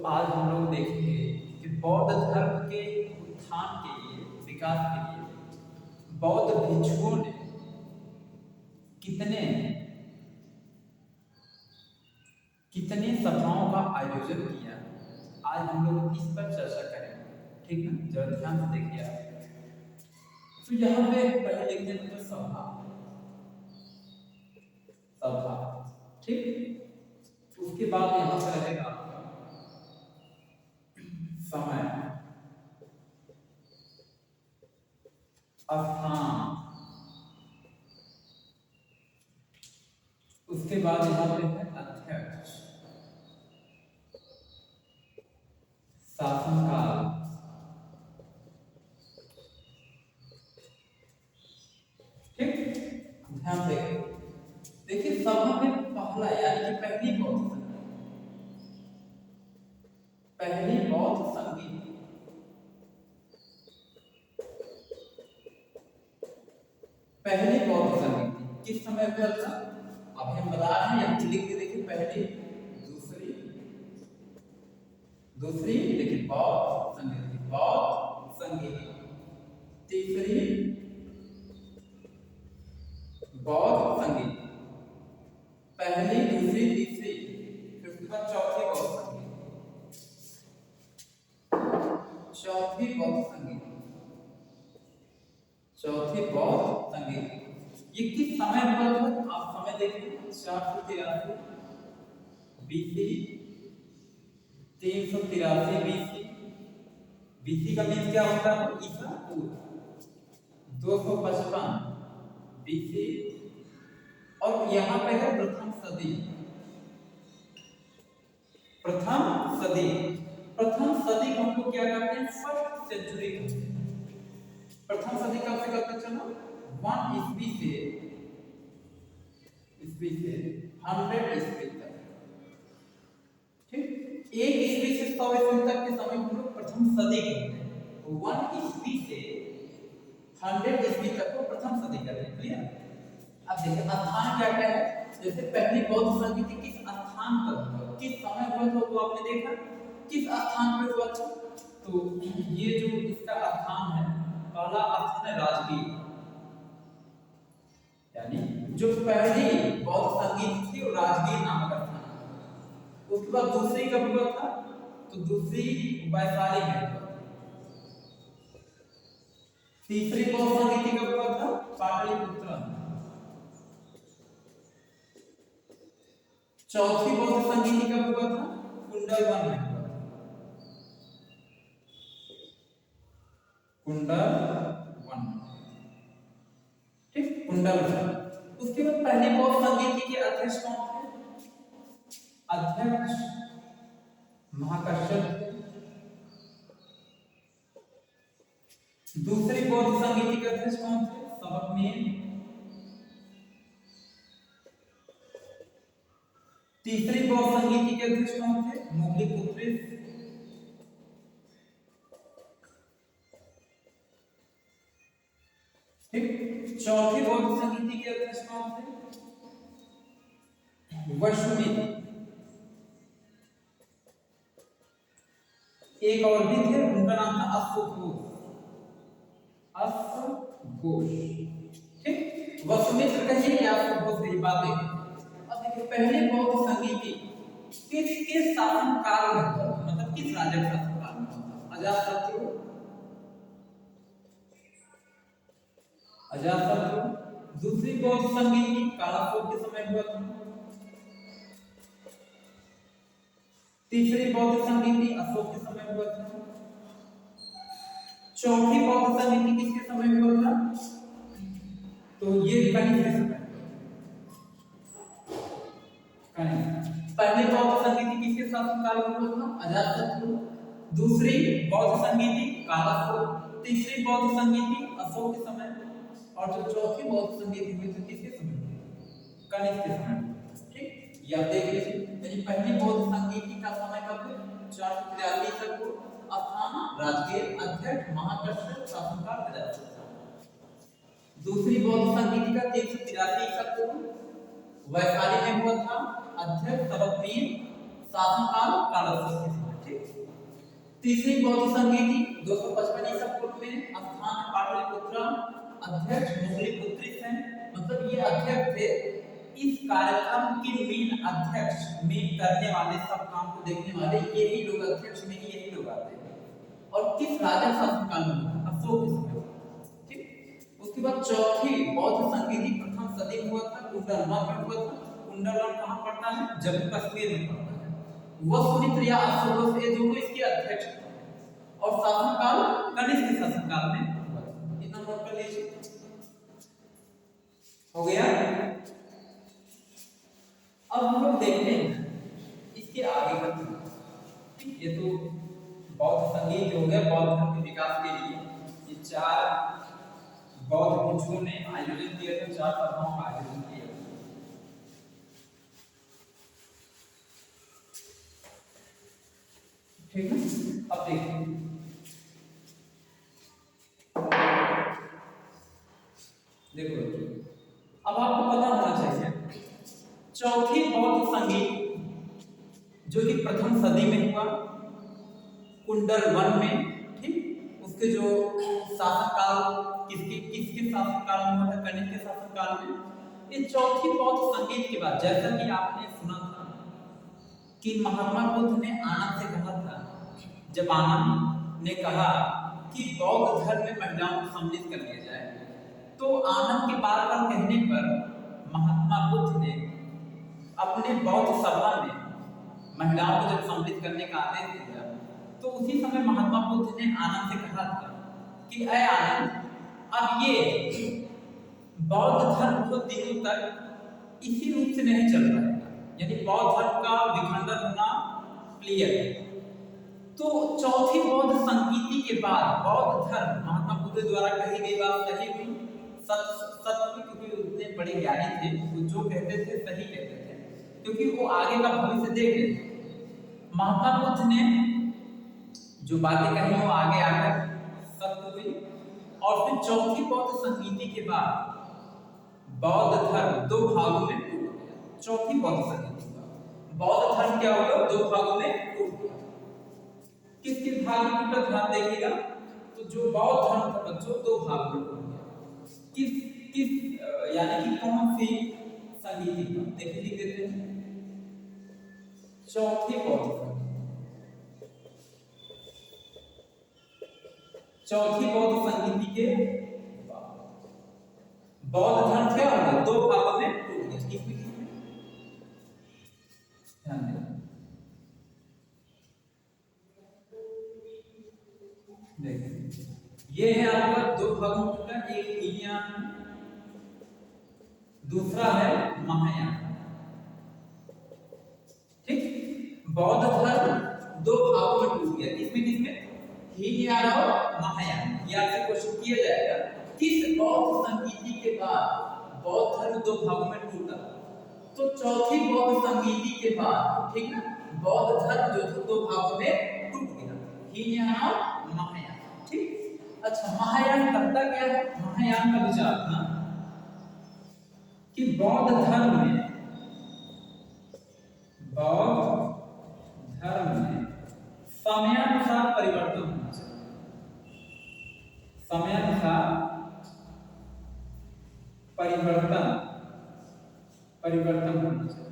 आज हम लोग देखेंगे कि बौद्ध धर्म के उत्थान के लिए, विकास के लिए बौद्ध भिक्षुओं ने कितने कितने सभाओं का आयोजन किया। आज हम लोग इस पर चर्चा करेंगे, ठीक है। जरा ध्यान से देखिए आप। तो यहाँ पे पहले लिखते हैं तो सभा, सभा, ठीक। उसके बाद यहाँ पे रहेगा आपका समय, स्थान, उसके बाद यहाँ पे है अध्यक्ष, शासनकाल, ठीक। ध्यान देखिए सभा में पहला यानी कि पहली बौद्ध संगीत, पहली बौद्ध संगीत किस समय हुआ था? अभी हम बता रहे हैं, यहाँ लिख के देखिए, पहली, दूसरी देखिए बौद्ध संगीत, तीसरी बौद्ध संगीत, पहली, दूसरी, तीसरी, फिर उसके बाद चौथी बौद्ध संगीत, चौथी बौद्ध संगीत। ये किस समय हुआ था? आप समय देखिए, 483 बीसी, 383 बीसी। बीसी का मीन क्या होता है? ईसा पूर्व। 255 बीसी, और यहाँ पे है प्रथम सदी। प्रथम सदी को हम लोग क्या कहते हैं? फर्स्ट सेंचुरी कहते हैं। प्रथम सदी कब से कब तक चला? 1 ईस्वी से 100 ईस्वी तक, ठीक। 1 ईस्वी से 100 ईस्वी तक के समय को लोग प्रथम सदी कहते हैं। 1 ईस्वी से 100 ईस्वी तक को प्रथम सदी कहते हैं। क्लियर? अब देखिए स्थान क्या क्या है। जैसे पहली बौद्ध संगीति किस स्थान पर हुआ, किस समय हुआ था, वो आपने देखा किस स्थान पर हुआ था। तो ये जो इसका स्थान है, पहला स्थान है राजगीर, यानी जो पहली बौद्ध संगीत थी वो राजगीर नामक स्थान। उसके बाद दूसरी कब हुआ था? तो दूसरी वैशाली में हुआ। तीसरी बौद्ध संगीति कब हुआ था? पाटलिपुत्र। चौथी बौद्ध संगीति कब हुआ था? कुंडलवन में हुआ। कुंडलवन, ठीक, कुंडलवन। उसके बाद पहली बौद्ध संगीति के अध्यक्ष कौन थे? अध्यक्ष महाकश्यप थे। दूसरी बौद्ध संगीति के अध्यक्ष कौन थे? सबकमेन। तीसरी बौद्ध संगीति के अध्यक्ष कौन थे? मोगलीपुत्र। ठीक। चौथी बौद्ध संगीति के अध्यक्ष कौन थे? वैष्णवी। एक और भी थे, उनका नाम था अश्वघोष। ठीक। वसुमित्र कहिए या अश्वघोष कहिए, बातें। अब देखिए पहले बौद्ध संगीति किसके शासन काल में हुआ, मतलब किस राजा के शासन काल में हुआ? अजातशत्रु। दूसरी बौद्ध संगीति कालाशोक के समय हुआ था। तीसरी बौद्ध संगीति अशोक के समय हुआ था। चौथी बौद्ध संगीति किसके समय हुआ था? तो ये कनिष्क के समय। पहली बौद्ध संगीति किसके शासनकाल में हुआ था? अजातशत्रु। दूसरी बौद्ध संगीति कालाशोक। तीसरी बौद्ध संगीति अशोक के समय, और जो चौथी बौद्ध संगीति हुई थी किसके समय? कनिष्क के समय, ठीक। ये आप देख लीजिए, यानी पहली बौद्ध संगीति का समय कब है? 483 तक को। स्थान राजगीर, अध्यक्ष महाकश्यप, शासनकाल अजातशत्रु। दूसरी बौद्ध संगीति का 383 तक को वैशाली में हुआ था। अध्यक्ष सबकमेन, शासनकाल कालाशोक के समय, ठीक। तीसरी बौद्ध संगीति 255 ईसा पूर्व में स्थान पाटलिपुत्र, अध्यक्ष मुगलिपुत्री हैं, मतलब ये अध्यक्ष थे। इस कार्यक्रम के मेन अध्यक्ष मेन करने वाले, सब काम को देखने वाले यही लोग, अध्यक्ष में ही यही लोग आते हैं। और किस राजा शासनकाल में? अशोक के समय। ठीक, उसके बाद चौथी बौद्ध संगीति प्रथम सदी में हुआ था, कुंडलवन में हुआ था। कुंडलवन कहाँ पड़ता है? जम्मू कश्मीर में पड़ता है। वसुमित्र या अशोक ये दोनों इसके अध्यक्ष थे। और शासनकाल कनिष्क के शासनकाल में हुआ था। इतना नोट कर लीजिए, हो गया। अब हम लोग देखते हैं इसके आगे का। ठीक, ये तो बौद्ध संगीत हो गया बौद्ध धर्म के विकास के लिए। ये 4 बौद्ध भिक्षुओं ने आयोजन किया था, 4 सभाओं का आयोजन किया। ठीक है, अब देखिए, देखो अब आपको पता होना चाहिए चौथी बौद्ध संगीत जो कि प्रथम सदी में हुआ कुंडलवन में। ठीक, उसके जो शासनकाल किसके शासनकाल में हुआ था? कनिष्क के शासनकाल में। इस चौथी बौद्ध संगीत के बाद जैसा कि आपने सुना था कि महात्मा बुद्ध ने आनंद से कहा था, जब आनंद ने कहा कि बौद्ध धर्म में महिलाओं को सम्मिलित कर लिया जाए, तो आनंद के बार बार कहने पर महात्मा बुद्ध ने अपने बौद्ध सभा में महिलाओं को जब सम्मिलित करने का आदेश दिया, तो उसी समय महात्मा बुद्ध ने आनंद से कहा था कि अय आनंद, अब ये बौद्ध धर्म बहुत दिनों तक इसी रूप से नहीं चल रहा है, यानी बौद्ध धर्म का विखंडन होना क्लियर है। तो चौथी बौद्ध संगीति के बाद बौद्ध धर्म महात्मा बुद्ध द्वारा कही गई बात सही हुई, सत्य, क्योंकि उतने बड़े ज्ञानी थे, वो जो कहते थे सही कहते थे, क्योंकि वो आगे का भविष्य देख रहे थे। महात्मा बुद्ध ने जो बातें कही वो आगे आकर सत्य हुई। और फिर चौथी बौद्ध संगीति के बाद बौद्ध धर्म 2 भागों में टूट गया। चौथी बौद्ध संगीति का बौद्ध धर्म क्या हुआ? 2 भागों में टूट गया। किस किस भाग में टूटा? ध्यान देखिएगा, तो जो बौद्ध धर्म था बच्चों 2 भाग में टूट गया। किस यानी कि कौन सी संगीति का? देखिए, लिख देते हैं चौथी बौद्ध संगीति। चौथी बौद्ध संगीति के बौद्ध धर्म क्या हो गया? 2 भागों में टूट गया। ध्यान दें, देखिए ये है आपका 2 भागों में टूटा, एक हीनयान, दूसरा है महायान। ठीक, बौद्ध धर्म 2 भागों में टूट गया। किसमें? हीनयान और महायान। ये आपसे क्वेश्चन किया जाएगा, किस बौद्ध संगीति के बाद बौद्ध धर्म 2 भागों में टूटा? तो चौथी बौद्ध संगीति के बाद, ठीक ना, बौद्ध धर्म जो था 2 भागों में टूट गया, हीनयान और महायान। ठीक, अच्छा, महायान करता क्या है? महायान का विचार था कि बौद्ध धर्म में समयानुसार परिवर्तन होना चाहिए। समयानुसार परिवर्तन होना चाहिए।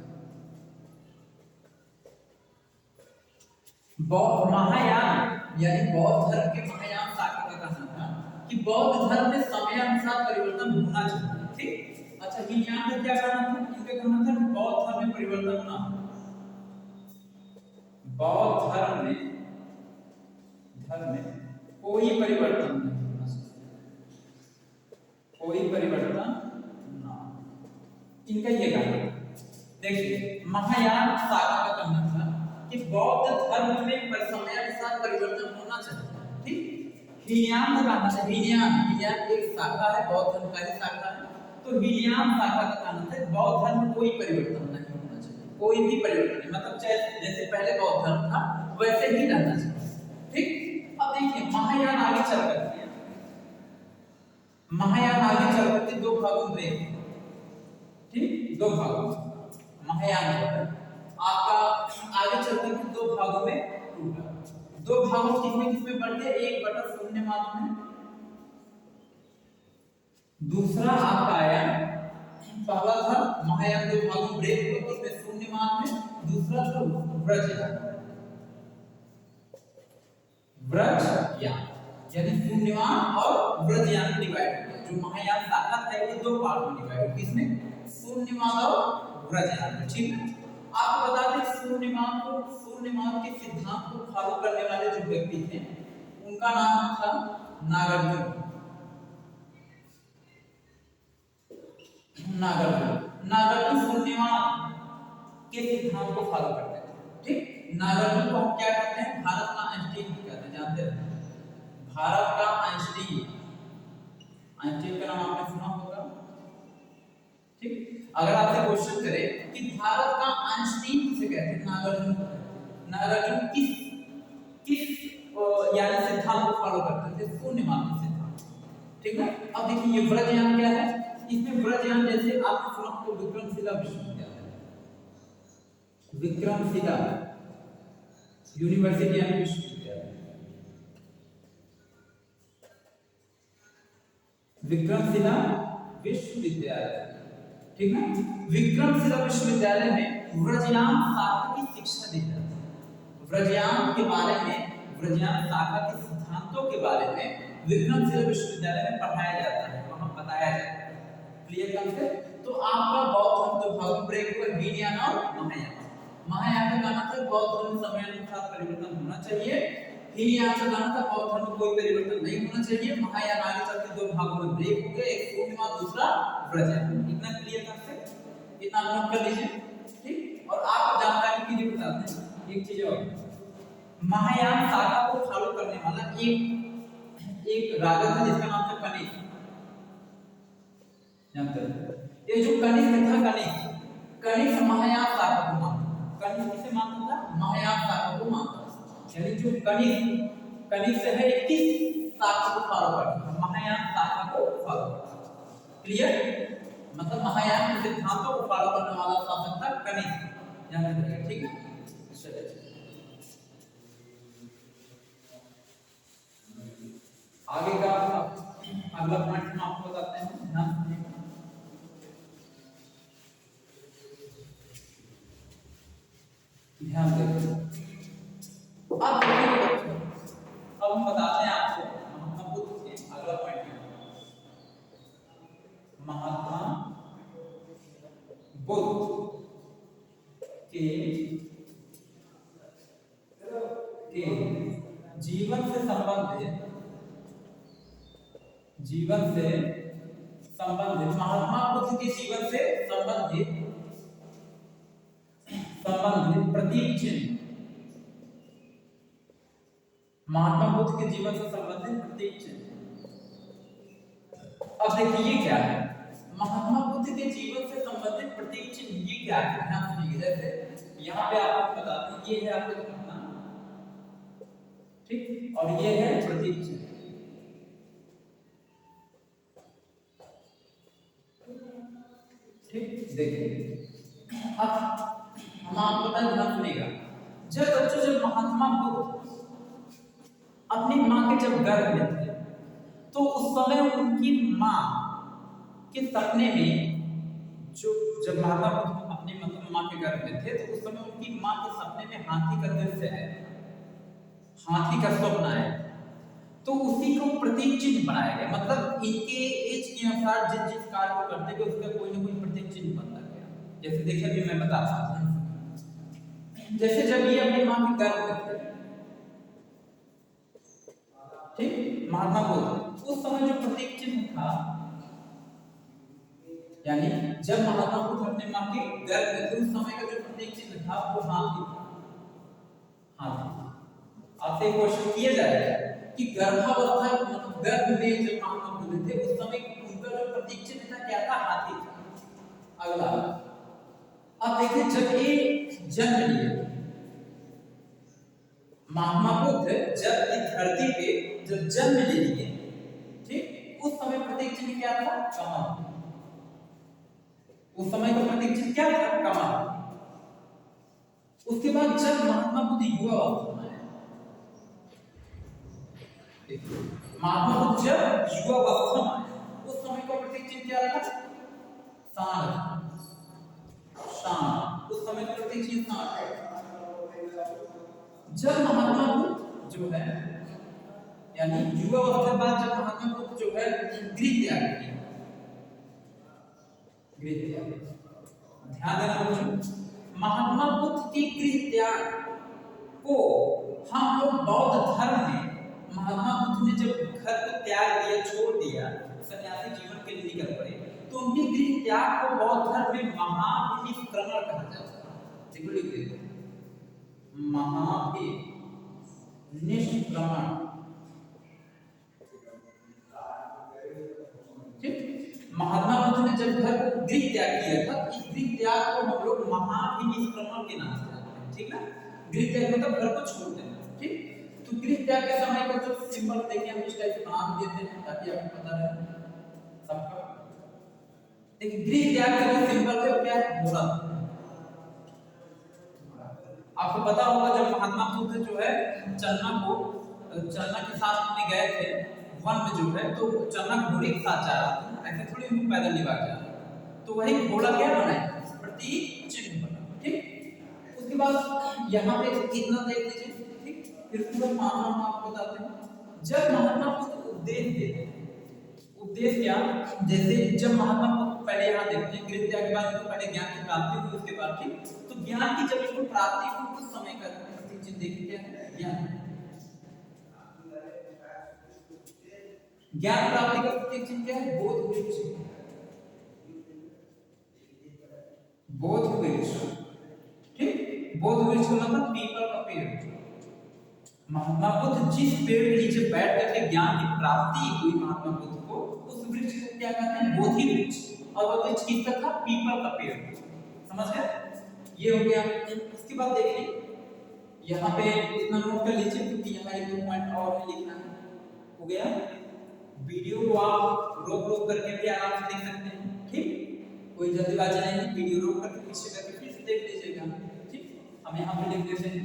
महायान यानी बौद्ध धर्म के महायान शाखा का कहना था कि बौद्ध धर्म में समयानुसार परिवर्तन होना चाहिए। ठीक, अच्छा, हीनयान का क्या कहना था? इनका कहना था बौद्ध धर्म में परिवर्तन ना हो। बौद्ध धर्म में कोई परिवर्तन नहीं होना चाहिए, कोई परिवर्तन ना। इनका ये कहना था। देखिए, महायान शाखा का कहना था कि बौद्ध धर्म में समयानुसार परिवर्तन होना चाहिए। ठीक, हीनयान का कहना था, हीनयान एक शाखा है, बौद्ध धर्म का ही शाखा है, तो हीनयान शाखा का कहना था बौद्ध धर्म में कोई परिवर्तन नहीं होना चाहिए, कोई भी परिवर्तन नहीं, मतलब चाहे जैसे पहले बौद्ध धर्म था वैसे ही रहना चाहिए। ठीक, अब देखिए महायान आगे चल करके 2 भागों में ब्रेक। ठीक, 2 भागों महायान आपका आगे चल करके 2 भागों में टूटा। दो भागों किसमें बढ़ गया, 1/0 मात्रा में। दूसरा आपका आया, पहला था महायान दो भागों में ब्रेक हुआ, इसमें 0 मान में। दूसरा था व्रजयान, यानी 0 मान और व्रजयान में डिवाइड हो गया। जो महायान शाखा है वो दो पार्ट में डिवाइड हो, किसमें, 0 मान और व्रजयान में। ठीक है, आपको बता दें 0 मान के सिद्धांत को फॉलो करने वाले जो व्यक्ति थे उनका नाम था नागार्जुन। नागार्जुन 0 मान के सिद्धांत को फॉलो करते थे। ठीक, नागार्जुन को हम क्या कहते हैं, भारत का आइंस्टीन कहते हैं, जानते हैं, भारत का आइंस्टीन। आइंस्टीन का नाम आपने सुना होगा। ठीक, अगर आपसे क्वेश्चन करे कि भारत का आइंस्टीन किसे कहते हैं, नागार्जुन किस यानी सिद्धांत को फॉलो करते थे, 0 मान के सिद्धांत। ठीक है, अब देखिए ये व्रजयान क्या है, इसमें व्रजयान जैसे आपने सुना हो विक्रमशिला विश्वविद्यालय, विक्रमशिला यूनिवर्सिटी यानी विश्वविद्यालय, विक्रमशिला विश्वविद्यालय। ठीक है, विक्रमशिला विश्वविद्यालय में व्रजयान शाखा की शिक्षा दी जाती है। व्रजयान के बारे में, व्रजयान शाखा के सिद्धांतों के बारे में विक्रमशिला विश्वविद्यालय में पढ़ाया जाता है, वहां बताया जाता है। Clear concept. तो आपका बौद्ध धर्म दो भागों में ब्रेक हुआ, हीनयान और महायान। महायान का कहना था बौद्ध धर्म समय अनुसार परिवर्तन होना चाहिए, हीनयान का कहना था बौद्ध धर्म में कोई परिवर्तन नहीं होना चाहिए। महायान आगे चल के दो भागों में ब्रेक हो गए, एक 0 मान, दूसरा व्रजयान। इतना क्लियर कंसेप्ट, इतना नोट कर लीजिए। ठीक, और आप जानकारी के लिए बताते हैं एक चीज और, महायान शाखा को फॉलो करने वाला एक राजा था जिसका नाम था कनिष्क। जानते हैं, ये जो कनिष्क था, कनिष्क महायान शाखा को मानता, कनिष्क किसे मानता था, महायान शाखा को मानता। यानी जो कनिष्क है किस शाखा को फॉलो करता है, महायान शाखा को फॉलो करता है। क्लियर, मतलब महायान के सिद्धांतों को फॉलो करने वाला शासक था कनिष्क, जानते हैं। ठीक है, आगे का अगला पॉइंट हम आपको बताते हैं, ध्यान दीजिएगा। ध्यान दें, अब देखिए बच्चों, अब हम बताते हैं आपको महात्मा बुद्ध के अगला पॉइंट है, महात्मा बुद्ध के जीवन से संबंधित महात्मा बुद्ध के जीवन से संबंधित प्रतीक चिन्ह, महात्मा बुद्ध के जीवन से संबंधित प्रतीक चिन्ह। अब देखिए क्या है, महात्मा बुद्ध के जीवन से संबंधित प्रतीक चिन्ह, ये क्या है, ध्यान सुनिए। जैसे यहाँ पे आपको बताते हैं, ये है आपका घटना, ठीक, और ये है प्रतीक चिन्ह। ठीक, देखिए अब हम आपको बताएं, ध्यान सुनिएगा। जब महात्मा बुद्ध अपनी माँ के जब गर्भ में थे, तो उस समय उनकी माँ के सपने में, जब महात्मा बुद्ध अपनी मतलब माँ के गर्भ में थे, तो उस समय उनकी माँ के सपने में हाथी का दृश्य है, हाथी का स्वप्न है। तो उसी को प्रतीक चिन्ह बनाया गया, मतलब इनके एज के अनुसार जिस कार्य को करते गए उसका कोई ना कोई प्रतीक चिन्ह बनता गया। जैसे देखिए अभी मैं बताता हूँ, जैसे जब ये अपनी माँ के गर्भ में थे, ठीक, महात्मा बुद्ध, उस समय जो प्रतीक चिन्ह था, यानी जब महात्मा बुद्ध अपने माँ के गर्भ में थे, उस समय का जो प्रतीक चिन्ह था वो हाथी था। आपसे क्वेश्चन किया जाएगा कि गर्भावस्था मतलब गर्भ में जब महात्मा बुद्ध थे, उस समय उनका जो प्रतीक चिन्ह था क्या था, हाथी था। अगला, अब देखिए जब ये जन्म लिए, महात्मा बुद्ध जब इस धरती पे जब जन्म ले लिए, ठीक, उस समय प्रतीक चिन्ह क्या था, कमल। उस समय का प्रतीक चिन्ह क्या था, कमल। उसके बाद जब महात्मा बुद्ध युवा अवस्था में आए, महात्मा बुद्ध जब युवावस्था में आए उस समय का प्रतीक चिन्ह क्या था? सांड। उस समय का प्रतीक चिन्ह सांड। जब महात्मा बुद्ध जो है यानी युवावस्था के बाद जब महात्मा बुद्ध जो है गृह त्याग किया, गृह त्याग, ध्यान देना बच्चों, महात्मा बुद्ध के गृह त्याग को हम लोग बौद्ध धर्म में महात्मा बुद्ध ने जब घर को त्याग दिया, छोड़ दिया, सन्यासी जीवन के लिए निकल पड़े, तो उनके गृह त्याग को बौद्ध धर्म में महाविनिष्क्रमण कहा जाता है। देखो लिख देते हैं, महाविनिष्क्रमण। महात्मा बुद्ध ने जब घर को गृह त्याग किया था, इस गृह त्याग को हम लोग महाविनिष्क्रमण के नाम से जानते हैं, ठीक ना? गृह त्याग मतलब घर को छोड़ देना, ठीक? तो गृह त्याग के समय का जो सिंबल देखिए हम इस टाइप से नाम देते हैं ताकि आपको पता रहे सबका। देखिए गृह त्याग का जो सिंबल है वो क्या है? घोड़ा। आपको पता होगा जब महात्मा बुद्ध जो है चलना के साथ में गए थे वन में जो है, तो चलना घोड़े के साथ जा रहा था, ऐसे थोड़ी उनको पैदल नहीं भाग जा रहा, तो वही घोड़ा क्या बनाए? प्रतीक चिन्ह बना, ठीक? उसके बाद यहाँ पे कितना देख लीजिए, ठीक? फिर पूरा मामला हम आपको बताते हैं। जब महात्मा बुद्ध उपदेश देते हैं, उपदेश क्या? जैसे जब महात्मा बुद्ध पहले यहाँ देखते हैं गृह त्याग के बाद तो पहले ज्ञान की प्राप्ति हुई, उसके बाद ठीक, तो ज्ञान की जब इसको प्राप्ति हुई उस समय का प्रतीक चिन्ह देखिए क्या है? ज्ञान। ज्ञान प्राप्ति का प्रतीक चिन्ह क्या है? बोध वृक्ष। बोध वृक्ष, ठीक? बोध वृक्ष मतलब पीपल का पेड़। महात्मा बुद्ध जिस पेड़ के नीचे बैठ करके ज्ञान की प्राप्ति हुई महात्मा बुद्ध को, उस वृक्ष को क्या कहते हैं? बोधि वृक्ष। और वह वृक्ष किसका था? पीपल का पेड़। समझ गए? ये हो गया। उसके बाद देखिए यहाँ पे इतना नोट कर लीजिए क्योंकि यहाँ एक दो पॉइंट और लिखना है। हो गया? वीडियो को आप रोक करके भी आराम से देख सकते हैं, ठीक? कोई जल्दीबाजी नहीं, वीडियो रोक करके पीछे करके फिर से देख लीजिएगा, ठीक? हम यहाँ पे लिख देते हैं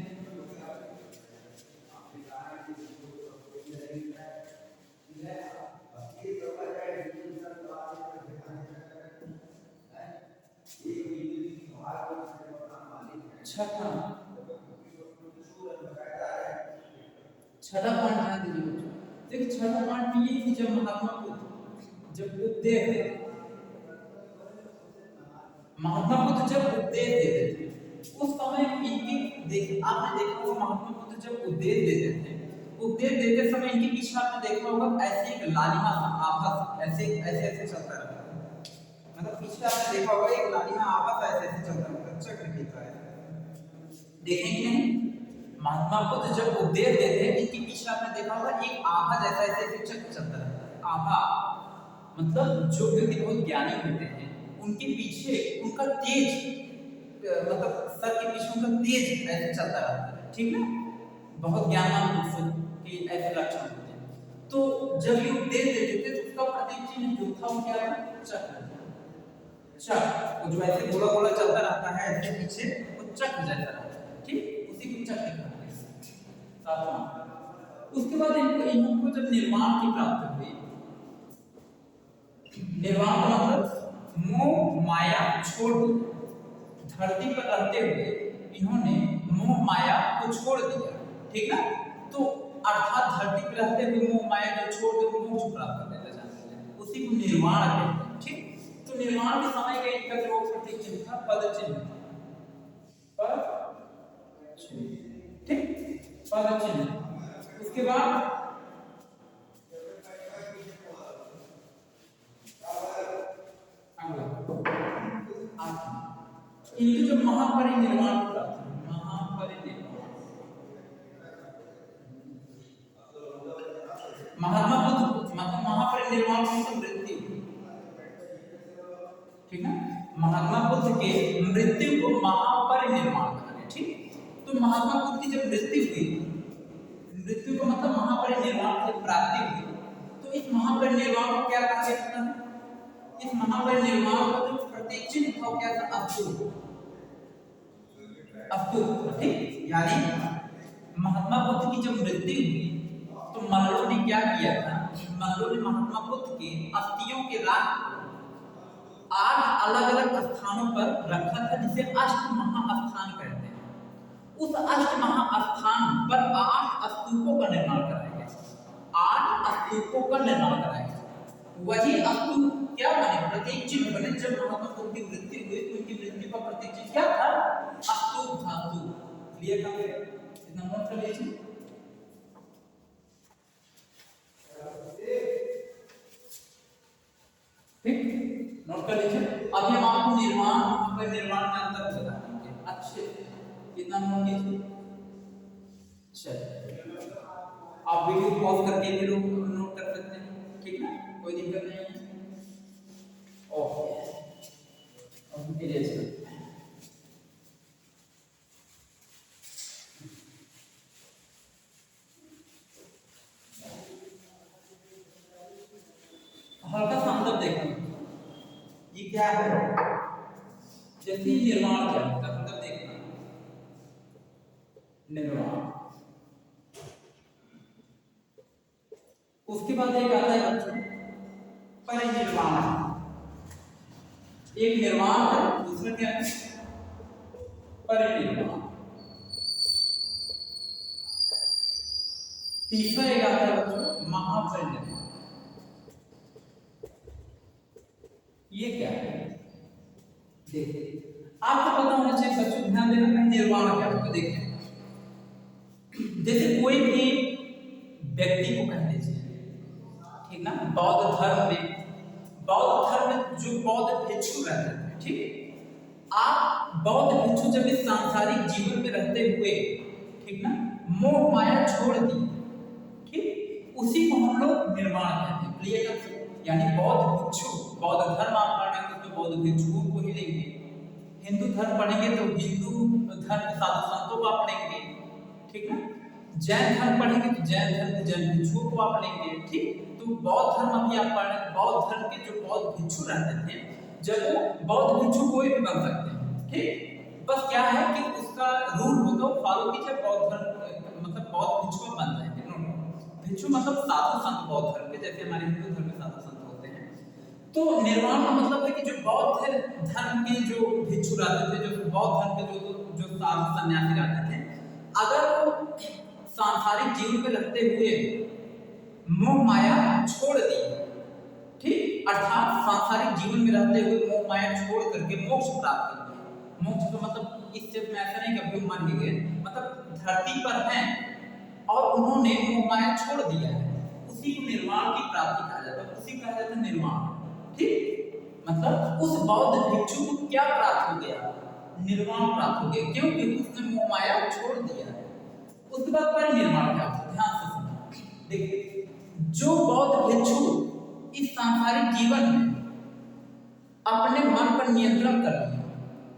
छठा पॉइंट ध्यान दीजिए बच्चों। देखिए छठा पॉइंट ये कि जब महात्मा बुद्ध जब उपदेश देते, महात्मा बुद्ध जब उपदेश देते थे उस समय इनकी देखिए आपने देखा होगा महात्मा बुद्ध जब उपदेश देते थे, उपदेश देते समय इनके पीछे आपने देखा होगा ऐसे एक लालिमा आभा ऐसे ऐसे चलता रहता है, मतलब पीछे आपने देखा होगा एक लालिमा आभा ऐसे चलता रहता है, चक्र की तरह। देखेंगे नहीं? महात्मा बुद्ध जब उपदेश देते हैं इनके पीछे आपने देखा होगा एक आभा जैसा ऐसे चक्र चलता रहता है। आभा मतलब जो व्यक्ति बहुत ज्ञानी होते हैं उनके पीछे उनका तेज मतलब सर के पीछे उनका तेज ऐसे चलता रहता है, ठीक ना? बहुत ज्ञानवान पुरुष के ऐसे लक्षण होते हैं। तो जब ये उपदेश देते थे तो उसका प्रतीक चिन्ह जो था वो क्या था? चक्र। चक्र जो ऐसे गोला गोला चलता रहता है ऐसे पीछे वो चक्र जैसा रहता है, ठीक? उसी को चक्र कहते हैं। उसके बाद इनको जब निर्वाण की प्राप्ति हुई, निर्वाण का मतलब मोह माया छोड़ दी, धरती पर रहते हुए इन्होंने मोह माया को छोड़ दिया, ठीक ना? तो अर्थात धरती पर रहते हुए मोह माया को छोड़ दे मोक्ष प्राप्त कर लेना चाहते हैं, उसी को निर्वाण कहते हैं, ठीक? तो निर्वाण के समय का इनका जो प्रतीक चिन्ह था पद चिन्ह, ठीक? पद चिन्ह। उसके बाद इनके जो महापरिनिर्वाण प्राप्त हुआ, महात्मा बुद्ध महापरिनिर्वाण की मृत्यु, ठीक है? महात्मा बुद्ध के मृत्यु को महापरिनिर्वाण कहा, ठीक? तो महात्मा बुद्ध की जब मृत्यु हुई, मृत्यु का मतलब महापरिनिर्वाण की प्राप्ति हुई, तो इस महापरिनिर्वाण को क्या कहा जाता है? इस महापरिनिर्वाण का जो प्रतीक चिन्ह था क्या था? अस्तु, ठीक? यानी महात्मा बुद्ध की जब मृत्यु हुई तो तो मल्लों ने क्या किया था, मल्लों ने महात्मा बुद्ध के अस्थियों के राख 8 अलग अलग स्थानों पर रखा था, जिसे अष्ट महास्थान कहते हैं। उस अष्ट महास्थान पर 8 स्तूपों का निर्माण कराया गया, 8 स्तूपों का निर्माण कराया गया। वही स्तूप क्या बने, प्रतीक चिन्ह बने। जब महात्मा बुद्ध की मृत्यु हुई तो उनकी मृत्यु का प्रतीक चिन्ह क्या था, स्तूप था। क्लियर कर ले, इतना नोट कर लीजिए। ठीक, नोट कर लीजिए। अभी हम आपको निर्माण और निर्माण में अंतर बता देंगे अच्छे से, इतना नोट कीजिए। चलिए आप वीडियो पॉज करके भी लोग नोट कर सकते हैं, ठीक ना, कोई दिक्कत नहीं है। ओके, अब धीरे से हल्का सा अंदर देखना, ये क्या है, जैसे निर्माण क्या है, अंदर देखना, निर्माण। उसके बाद एक आता है बच्चों परिनिर्वाण। एक निर्माण है, दूसरा क्या है, परिनिर्वाण। तीसरा एक आता है बच्चों महापरिनिर्वाण। ये क्या है, देखिए आपको पता होना चाहिए बच्चों, ध्यान देना परिनिर्वाण क्या है। देखिए जैसे कोई भी व्यक्ति को कह लीजिए, ठीक ना, बौद्ध धर्म में जो बौद्ध भिक्षु रहते थे, ठीक, आप बौद्ध भिक्षु जब इस सांसारिक जीवन में रहते हुए, ठीक ना, मोह माया छोड़ दी, ठीक, उसी को हम लोग निर्वाण कहते हैं। क्लियर कर, यानी बौद्ध भिक्षु, बौद्ध धर्म आप पढ़ेंगे तो बौद्ध भिक्षुओं को ही लेंगे, हिंदू धर्म पढ़ेंगे तो हिंदू धर्म के साधु संतों को आप लेंगे, ठीक ना, जैन धर्म पढ़ेंगे तो जैन धर्म के जैन भिक्षुओं को आप लेंगे, ठीक। तो बौद्ध धर्म अभी आप पढ़ रहे हैं, बौद्ध धर्म के जो बौद्ध भिक्षु रहते थे, जब वो बौद्ध भिक्षु कोई भी बन सकते हैं, ठीक, बस क्या है कि उसका रूल होता है फॉलो कीजिए, बौद्ध धर्म मतलब बौद्ध भिक्षु बन जाएंगे। भिक्षु मतलब साधु संत बौद्ध धर्म के, जैसे हमारे हिंदू धर्म में साधु संत होते हैं। तो निर्वाण का मतलब है कि जो बौद्ध धर्म के जो भिक्षु रहते थे, जो बौद्ध धर्म के जो साधु सन्यासी रहते थे, अगर वो सांसारिक जीवन में रहते हुए मोह माया छोड़ दी, ठीक, अर्थात सांसारिक जीवन में रहते हुए मोह माया छोड़ करके मोक्ष प्राप्त कर लिया। मोक्ष का मतलब इस चीज में ऐसा नहीं कि अभी मर गए, मतलब धरती पर हैं और उन्होंने मोह माया छोड़ दिया है, उसी को निर्वाण की प्राप्ति कहा जाता है, उसी कहा जाता है निर्वाण, ठीक। मतलब उस बौद्ध भिक्षु को क्या प्राप्त हो गया, निर्वाण प्राप्त हो गया, क्योंकि उसने मोह माया छोड़ दिया है। उसके बाद परिनिर्वाण क्या होता है, ध्यान से सुनो। देखिए जो बौद्ध भिक्षु इस सांसारिक जीवन में अपने मन पर नियंत्रण कर लिया,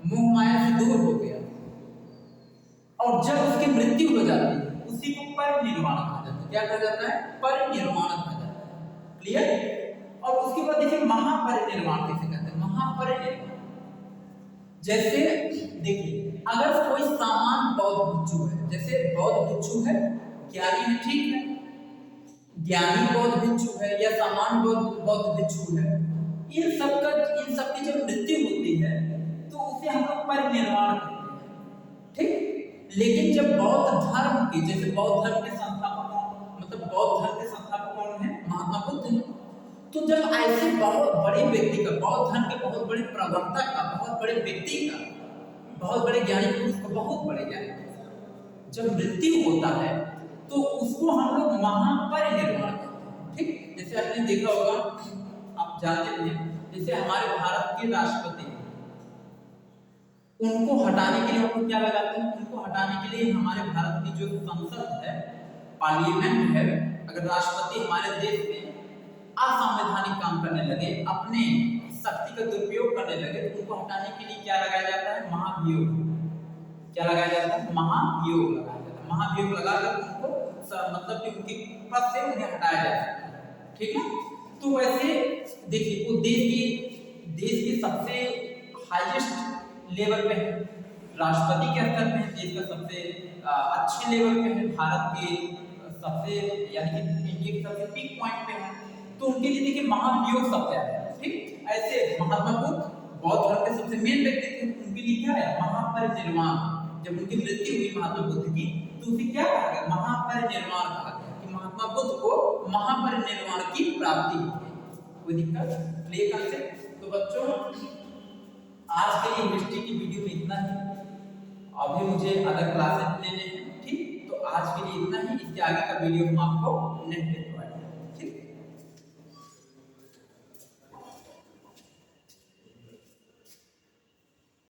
मोह माया से दूर हो गया, और जब उसकी मृत्यु हो जाती है उसी को परिनिर्वाण कहा जाता है। क्या कहा जाता है, परिनिर्वाण कहा जाता है। क्लियर। और उसके बाद देखिए महापरिनिर्वाण किसे कहते हैं, महापरिनिर्वाण। जैसे देखिए अगर कोई सामान्य बौद्ध भिक्षु है, जैसे बौद्ध भिक्षु है, ज्ञानी है, ठीक है, ज्ञानी बौद्ध भिक्षु है या सामान्य बौद्ध भिक्षु है, इन सब की जब मृत्यु होती है तो उसे हम लोग परिनिर्वाण कहते हैं, ठीक। लेकिन जब बौद्ध धर्म की, जैसे बौद्ध धर्म के संस्थापक, मतलब बौद्ध धर्म के संस्थापक कौन है, महात्मा बुद्ध है, तो जब ऐसे बहुत बड़े व्यक्ति का, बौद्ध धर्म के बहुत बड़े प्रवर्तक का, बहुत बड़े व्यक्ति का, बहुत बड़े ज्ञानी पुरुष को, बहुत बड़े ज्ञानी जब मृत्यु होता है तो उसको हम लोग महापरिनिर्वाण कहते हैं, ठीक। जैसे आपने देखा होगा, आप जानते हैं, जैसे हमारे भारत के राष्ट्रपति, उनको हटाने के लिए हम क्या लगाते हैं, उनको हटाने के लिए हमारे भारत की जो संसद है, पार्लियामेंट है, अगर राष्ट्रपति हमारे देश में असंवैधानिक काम करने लगे, अपने शक्ति का दुरुपयोग करने लगे, तो उनको हटाने के लिए क्या लगाया जाता है, महाभियोग। क्या लगाया जाता है, महाभियोग लगाया जाता है। महाभियोग लगाकर उनको मतलब कि उनके पद से उन्हें हटाया जाता है, ठीक है। तो वैसे देखिए वो देश के सबसे हाईएस्ट लेवल पे है, राष्ट्रपति के स्तर पे देश का सबसे अच्छे लेवल पे है, भारत के सबसे यानी कि इंडिया के सबसे पीक पॉइंट पे है, तो उनके लिए देखिए महाभियोग शब्द आया है। ठीक, ऐसे महात्मा बुद्ध बौद्ध धर्म के सबसे मेन व्यक्ति थे, उनके लिए क्या है महापरिनिर्वाण। जब उनकी मृत्यु हुई महात्मा बुद्ध की तो उसे क्या कहा गया महापरिनिर्वाण कहा गया कि महात्मा बुद्ध को महापरिनिर्वाण की प्राप्ति हुई। कोई दिक्कत क्लियर कंसेप्ट? तो बच्चों आज के लिए हिस्ट्री की वीडियो में इतना ही, अभी मुझे अदर क्लासेस लेने हैं। ठीक, तो आज के लिए इतना ही, इसके आगे का वीडियो हम आपको नेक्स्ट